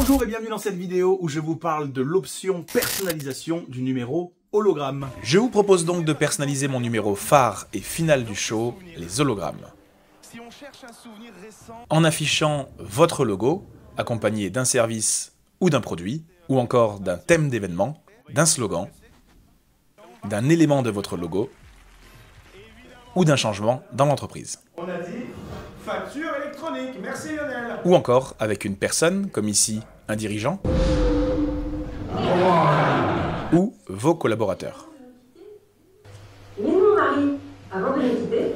Bonjour et bienvenue dans cette vidéo où je vous parle de l'option personnalisation du numéro hologramme. Je vous propose donc de personnaliser mon numéro phare et final du show, les hologrammes. En affichant votre logo, accompagné d'un service ou d'un produit, ou encore d'un thème d'événement, d'un slogan, d'un élément de votre logo, ou d'un changement dans l'entreprise. On a dit facture électronique, merci Lionel. Ou encore avec une personne, comme ici un dirigeant, ou vos collaborateurs. Mais non, Marie, avant de nous quitter.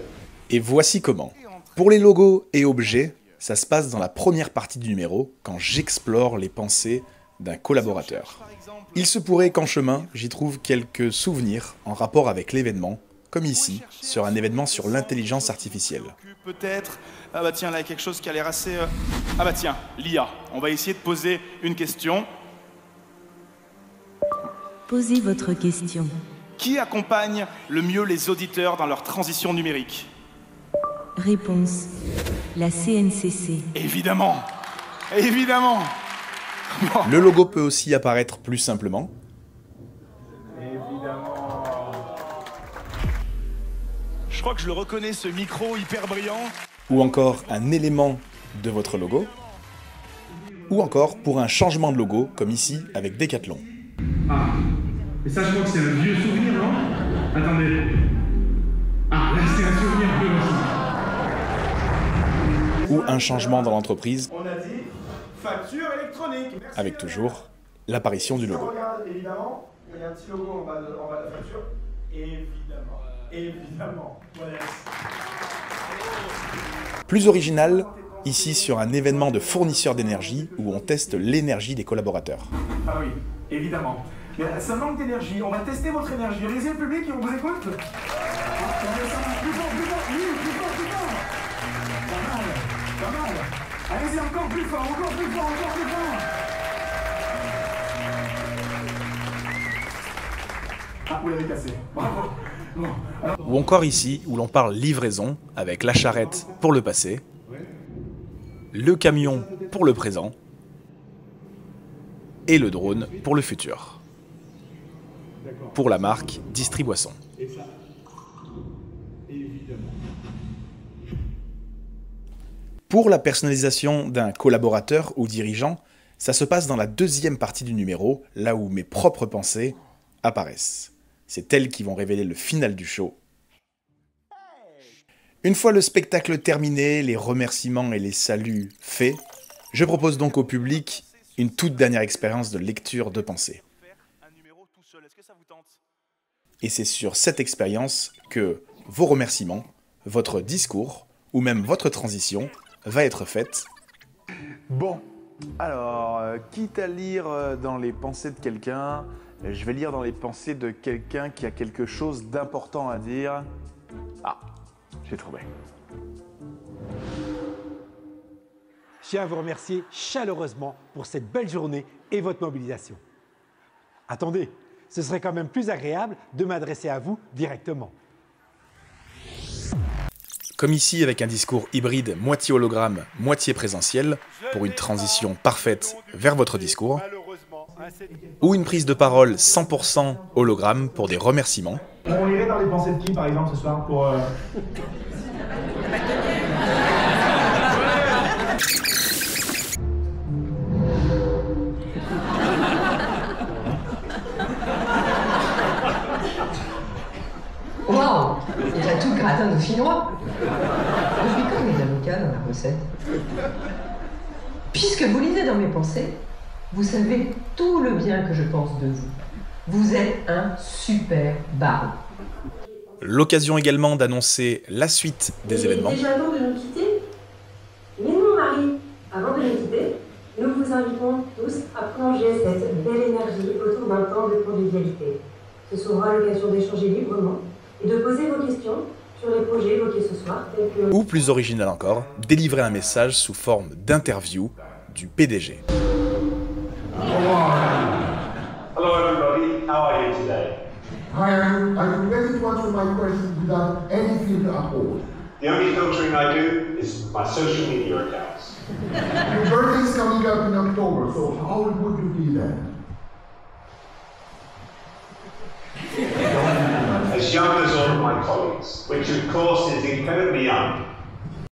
Et voici comment. Pour les logos et objets, ça se passe dans la première partie du numéro, quand j'explore les pensées d'un collaborateur. Il se pourrait qu'en chemin, j'y trouve quelques souvenirs en rapport avec l'événement, comme ici, sur un événement sur l'intelligence artificielle. Peut-être, ah bah tiens, là, il y a quelque chose qui a l'air assez... Ah bah tiens, l'IA. On va essayer de poser une question. Posez votre question. Qui accompagne le mieux les auditeurs dans leur transition numérique? Réponse. La CNCC. Évidemment. Évidemment. Bon. Le logo peut aussi apparaître plus simplement. Je crois que je le reconnais, ce micro hyper brillant. Ou encore un élément de votre logo. Ou encore pour un changement de logo, comme ici avec Decathlon. Ah, mais ça je crois que c'est un vieux souvenir, non? Attendez. Ah, là c'est un souvenir bleu aussi. Ou un changement dans l'entreprise, On a dit facture électronique. Merci avec Lionel. toujours l'apparition du Si on logo. regarde, évidemment, il y a un petit logo en bas de la facture. Évidemment. Évidemment. Voilà. Plus original, ici sur un événement de fournisseur d'énergie où on teste l'énergie des collaborateurs. Ah oui, évidemment. Mais ça manque d'énergie. On va tester votre énergie. Allez-y, le public, on vous écoute. Plus fort, plus fort, oui, plus fort, plus fort. Pas mal, pas mal. Allez-y, encore plus fort, encore plus fort, encore plus fort. Ah, vous l'avez cassé. Bravo. Bon, alors... Ou encore ici où l'on parle livraison avec la charrette pour le passé, le camion pour le présent et le drone pour le futur. Pour la marque Distriboisson. Et ça, évidemment. Pour la personnalisation d'un collaborateur ou dirigeant, ça se passe dans la deuxième partie du numéro, là où mes propres pensées apparaissent. C'est elles qui vont révéler le final du show. Une fois le spectacle terminé, les remerciements et les saluts faits, je propose donc au public une toute dernière expérience de lecture de pensée. un numéro tout seul, est-ce que ça vous tente? Et c'est sur cette expérience que vos remerciements, votre discours ou même votre transition va être faite. Bon, alors, quitte à lire dans les pensées de quelqu'un, je vais lire dans les pensées de quelqu'un qui a quelque chose d'important à dire. Ah, j'ai trouvé. Je tiens à vous remercier chaleureusement pour cette belle journée et votre mobilisation. Attendez, ce serait quand même plus agréable de m'adresser à vous directement. Comme ici avec un discours hybride moitié hologramme, moitié présentiel, pour une transition parfaite vers votre discours, ou une prise de parole 100% hologramme pour des remerciements, On irait dans les pensées de qui, par exemple, ce soir, pour... Waouh, il y a tout le gratin de finnois. Je suis comme les avocats dans la recette. Puisque vous lisez dans mes pensées, vous savez tout le bien que je pense de vous. Vous êtes un super baron. l'occasion également d'annoncer la suite des événements, Déjà temps de nous quitter? Mais non, Marie, avant de nous quitter, nous vous invitons tous à plonger cette belle énergie autour d'un temps de convivialité. Ce sera l'occasion d'échanger librement et de poser vos questions sur les projets évoqués ce soir, tels que... ou plus original encore, délivrer un message sous forme d'interview du PDG. Hello everybody, how are you today? I am ready to answer my questions without any filter at all. The only filtering I do is my social media accounts. Your birthday's coming up in October, so how old would you be then? As young as all of my colleagues, which of course is incredibly young.